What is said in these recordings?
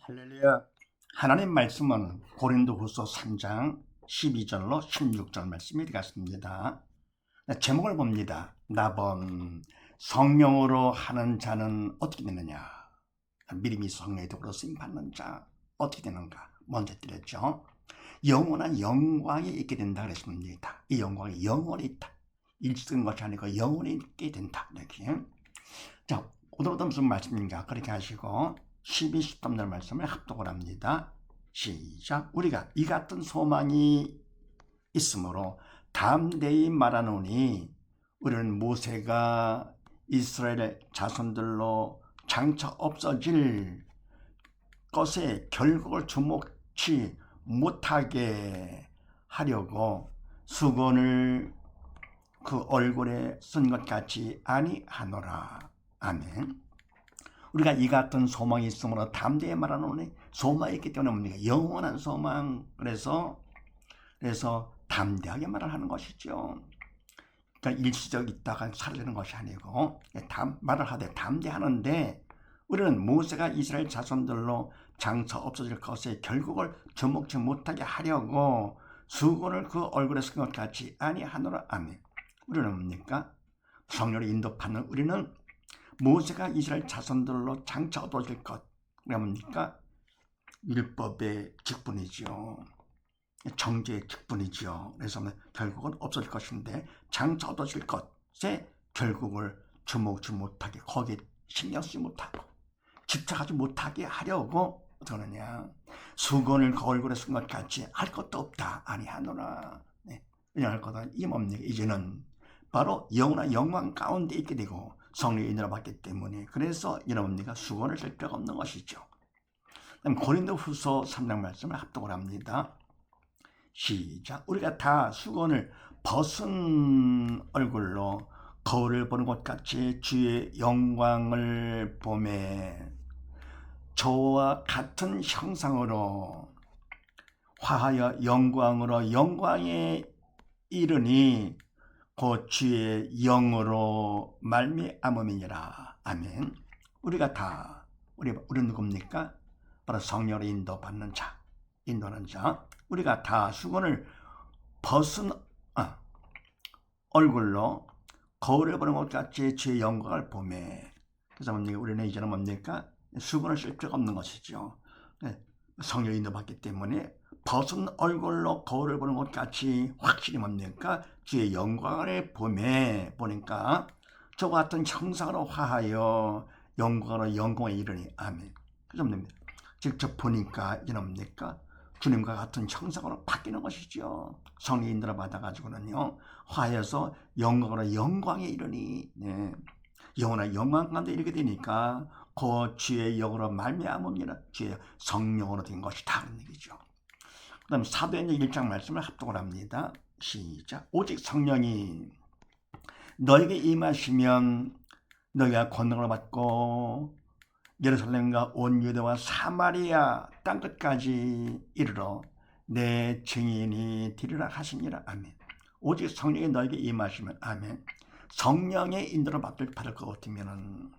할렐루야. 하나님 말씀은 고린도후서 3장 12절로 16절 말씀이 되겠습니다. 제목을 봅니다. 나본 성령으로 하는 자는 어떻게 되느냐? 미리미 성령의 도구로 쓰임받는 자 어떻게 되는가? 먼저 드렸죠. 영원한 영광이 있게 된다 그랬습니다. 이 영광이 영원히 있다. 일시적인 것이 아니고 영원히 있게 된다. 이렇게. 자, 오늘도 무슨 말씀인가? 그렇게 하시고 12, 13절 말씀을 합독을 합니다. 시작. 우리가 이 같은 소망이 있으므로 담대히 말하노니 우리는 모세가 이스라엘 자손들로 장차 없어질 것의 결국을 주목치 못하게 하려고 수건을 그 얼굴에 쓴 것 같이 아니하노라. 아멘. 우리가 이 같은 소망이 있으므로 담대히 말하노니 소망이 있기 때문에 뭡니까? 영원한 소망. 그래서 담대하게 말을 하는 것이죠. 그러니까 일시적 있다가 사라지는 것이 아니고 말을 하되 담대하는데 우리는 모세가 이스라엘 자손들로 장차 없어질 것의 결국을 주목치 못하게 하려고 수건을 그 얼굴에 쓴 것 같이 아니하노라. 아멘. 우리는 뭡니까? 성령의 인도받는 우리는 모세가 이스라엘 자손들로 장차 얻어질 것, 뭡니까? 율법의 직분이죠. 정죄의 직분이죠. 그래서 결국은 없어질 것인데 장차 얻어질 것에 결국을 주목치 못하게, 거기에 신경 쓰지 못하고 집착하지 못하게 하려고 어떻게 하느냐? 수건을 그 얼굴에 쓴 것 같이 할 것도 없다 아니하노라. 할 거다. 이 뭡니까? 이제는 바로 영원한 영광 가운데 있게 되고 성령의 인도를 받기 때문에 그래서 여러분들과 수건을 쓸 필요가 없는 것이죠. 고린도후서 3장 말씀을 합독을 합니다. 시작. 우리가 다 수건을 벗은 얼굴로 거울을 보는 것 같이 주의 영광을 보매 저와 같은 형상으로 화하여 영광으로 영광에 이르니 곧 주의 영으로 말미암음이니라. 아멘. 우리가 다 우리 누굽니까? 바로 성령으로 인도받는 자, 인도하는 자. 우리가 다 수건을 벗은 얼굴로 거울을 보는 것 같이 주의 영광을 보매. 그래서 뭡니까? 우리는 이제는 뭡니까? 수건을 쓸 필요가 없는 것이죠. 성령 인도받기 때문에 벗은 얼굴로 거울을 보는 것 같이 확실히 뭡니까? 주의 영광을 보니까 저와 같은 형상으로 화하여 영광으로 영광에 이르니. 아멘. 그래서 뭡니까? 직접 보니까 이제 뭡니까? 주님과 같은 형상으로 바뀌는 것이죠. 성령 인도를 받아가지고는요, 화해서 영광으로 영광에 이르니. 영원한 영광 가운데 이르게 되니까 그 주의 영으로 말미암음이라. 주의 성령으로 된 것이다. 그런 얘기죠. 그 다음 사도행전 1장 말씀을 합독을 합니다. 시작. 오직 성령이 너에게 임하시면 너희가 권능을 받고 예루살렘과 온 유대와 사마리아 땅끝까지 이르러 내 증인이 되리라 하시니라. 아멘. 오직 성령이 너에게 임하시면. 아멘. 성령의 인도를 받을 것 같으면,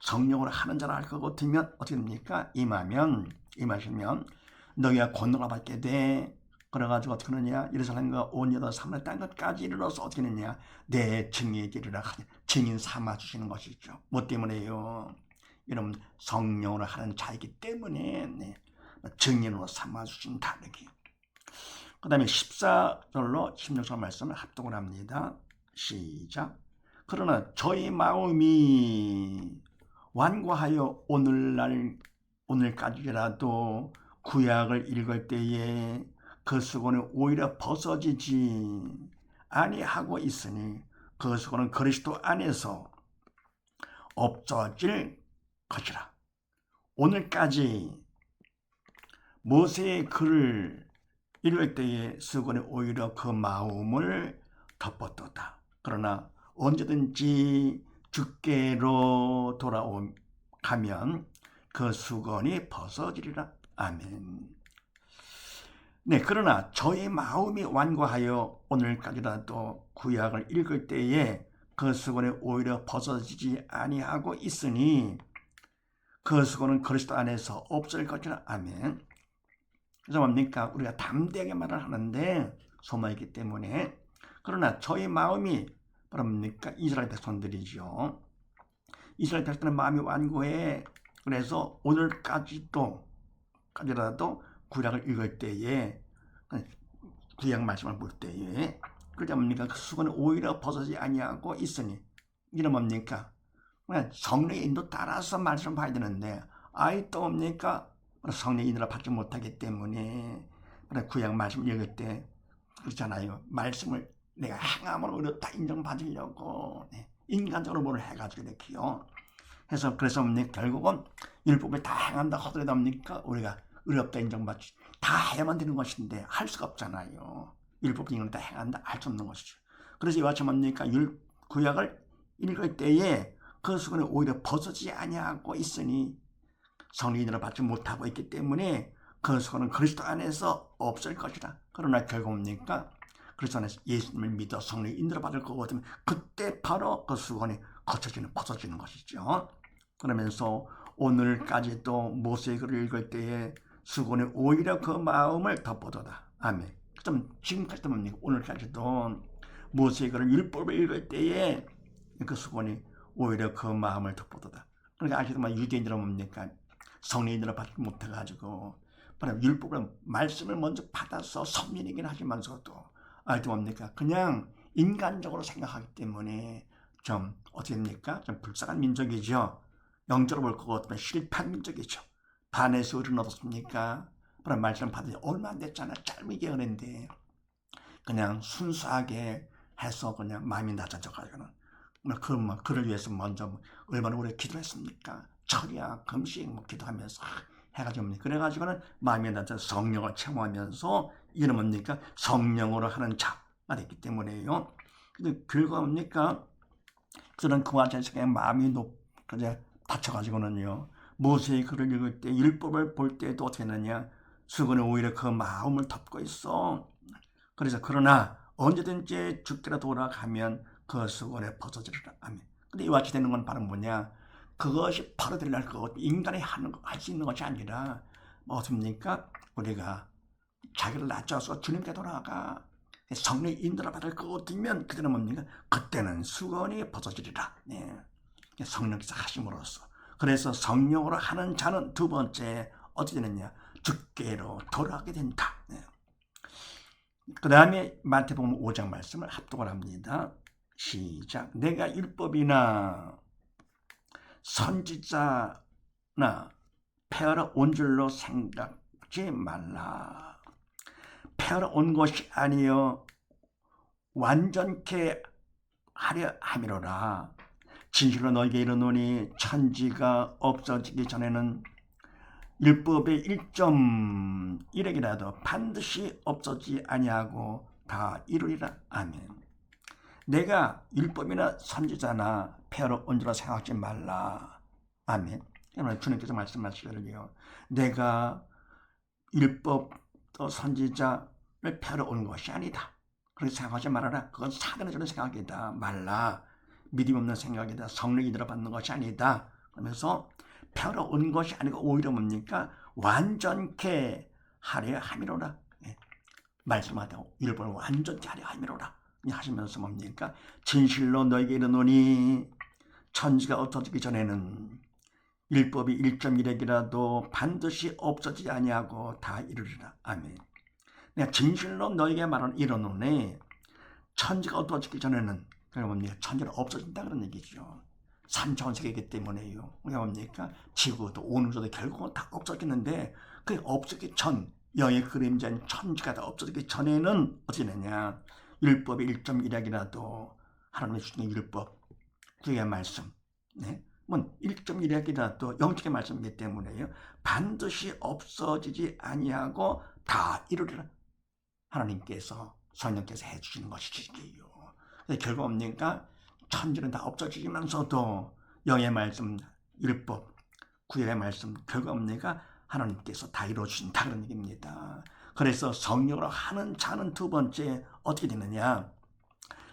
성령으로 하는 자를 할 것 같으면 어떻게 됩니까? 임하시면 너희가 권능을 받게 돼. 그래가지고 어떻게 하느냐? 예루살렘과 온 유다 사마리아 땅끝까지 이르러서 어떻게 하느냐? 내 증인이 되리라. 증인 삼아 주시는 것이죠. 뭐 때문에요? 여러분 성령으로 하는 자이기 때문에 증인으로 삼아 주신다. 그 다음에 14절로 16절 말씀을 합독을 합니다. 시작. 그러나 저희 마음이 완고하여 오늘까지라도 구약을 읽을 때에 그 수건이 오히려 벗어지지 아니하고 있으니 그 수건은 그리스도 안에서 없어질 것이라. 오늘까지 모세의 글을 읽을 때에 수건이 오히려 그 마음을 덮었도다. 그러나 언제든지 주께로 돌아가면 그 수건이 벗어지리라. 아멘. 그러나 저희 마음이 완고하여 오늘까지라도 구약을 읽을 때에 그 수건이 오히려 벗어지지 아니하고 있으니 그 수고는 그리스도 안에서 없을 것이라. 아멘. 그래서 뭡니까? 우리가 담대하게 말을 하는데 소망이 있기 때문에. 그러나 저희 마음이 바로 뭡니까? 이스라엘 백성들이죠. 이스라엘 백성의 마음이 완고해. 그래서 오늘까지라도 구약을 읽을 때에, 구약 말씀을 볼 때에, 그러자 뭡니까? 그 수고는 오히려 벗어지지 아니하고 있으니. 이게 뭡니까? 성령의 인도 따라서 말씀을 봐야 되는데, 아이 또 뭡니까? 성령의 인도를 받지 못하기 때문에 구약 말씀 읽을 때 그렇잖아요. 말씀을 내가 행함으로 어렵다 인정받으려고 인간적으로 뭘 해가지고 이렇게요. 그래서 결국은 율법을 다 행한다 하더라도 우리가 어렵다 인정받지 다 해야만 되는 것인데 할 수가 없잖아요. 율법 이런 거 다 행한다 할 수 없는 것이죠. 그래서 이와 같이 구약을 읽을 때에 그 수건이 오히려 벗어지지 아니하고 있으니 성령을 받지 못하고 있기 때문에 그 수건은 그리스도 안에서 없을 것이다. 그러나 결국 그리스도 안에서 예수님을 믿어 성령의 인도를 받을 거거든요. 그때 바로 그 수건이 벗어지는 것이죠. 그러면서 오늘까지도 모세기를 읽을 때에 수건이 오히려 그 마음을 덮어도다. 아멘. 그럼 지금까지도 오늘까지도 모세기를 율법을 읽을 때에 그 수건이 오히려 그 마음을 덮어도다. 그러니까 아시지만 유대인들은 성령인들을 받지 못해가지고 율법을 말씀을 먼저 받아서 선민이긴 하지만서도 그냥 인간적으로 생각하기 때문에 좀 어떻게 됩니까? 좀 불쌍한 민족이죠. 영적으로 볼 것 같으면 실패한 민족이죠. 반에서 의를 얻었습니까? 말씀을 받으니 얼마 안 됐잖아. 짧게 은혜인데 그냥 순수하게 해서 그냥 마음이 낮아져가지고는 그를 위해서 먼저 얼마나 오래 기도했습니까? 철야 금식 기도하면서 해가지고 그래가지고는 마음이 낮아 성령을 체험하면서 이는 성령으로 하는 자가 됐기 때문에요. 근데 결과가 그런 그와 자식의 마음이 다쳐가지고는요. 모세의 글을 읽을 때 율법을 볼 때도 어떻게 했느냐? 수건은 오히려 그 마음을 덮고 있어. 그래서 그러나 언제든지 주께로 돌아가면 그 수건에 벗어지리라. 아멘. 근데 이와 같이 되는 건 바로 뭐냐? 그것이 바로 되려는 것, 인간이 할 수 있는 것이 아니라 어떻습니까? 우리가 자기를 낮춰서 주님께 돌아가 성령의 인도를 받을 거거든요. 그때는 그때는 수건이 벗어지리라. 네. 성령께서 하심으로써. 그래서 성령으로 하는 자는 두 번째 어떻게 되느냐? 주께로 돌아가게 된다. 네. 그 다음에 마태복음 5장 말씀을 합독을 합니다. 시작. 내가 율법이나 선지자나 폐하러 온 줄로 생각지 말라. 폐하러 온 것이 아니요 완전케 하려 함이로라. 진실로 너에게 이르노니 천지가 없어지기 전에는 율법의 1.1액이라도 반드시 없어지지 아니하고 다 이루리라. 아멘. 내가 율법이나 선지자나 폐하러 온 줄로 생각하지 말라. 아멘. 주님께서 말씀하시거든요. 내가 율법 또 선지자를 폐하러 온 것이 아니다. 그렇게 생각하지 말아라. 그건 사단의 주는 생각이다. 말라. 믿음 없는 생각이다. 성령이 들어받는 것이 아니다. 그러면서 폐하러 온 것이 아니고 오히려 완전케 하려 함이로라. 말씀하다고 율법을 완전케 하려 함이로라. 하시면서 진실로 너에게 이르노니 천지가 없어지기 전에는 율법이 1.1액이라도 반드시 없어지지 아니하고 다 이루리라. 아멘. 내가 진실로 너에게 말하는 이르노니 천지가 없어지기 전에는 천지가 없어진다 그런 얘기죠. 3차원 세계이기 때문에요. 지구도 오늘도 결국은 다 없어지는데 그 없어지기 전 영의 그림자인 천지가 다 없어지기 전에는 어떻게 되냐? 율법의 1.1액이라도 하나님의 주신 율법 그의 말씀 1.1액이라도 영적의 말씀이기 때문에요. 반드시 없어지지 아니하고 다 이루리라. 하나님께서 성령께서 해주시는 것이지요. 결국 천지는 다 없어지면서도 영의 말씀, 율법, 구약의 말씀 결국 하나님께서 다 이루어주신다 그런 얘기입니다. 그래서 성령으로 하는 자는 두 번째 어떻게 되느냐?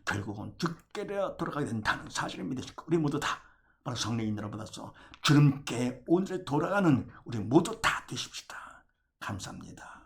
결국은 주께로 돌아가게 된다는 사실을 믿으시고 우리 모두 다 바로 성령님으로 받아서 주님께 오늘에 돌아가는 우리 모두 다 되십시다. 감사합니다.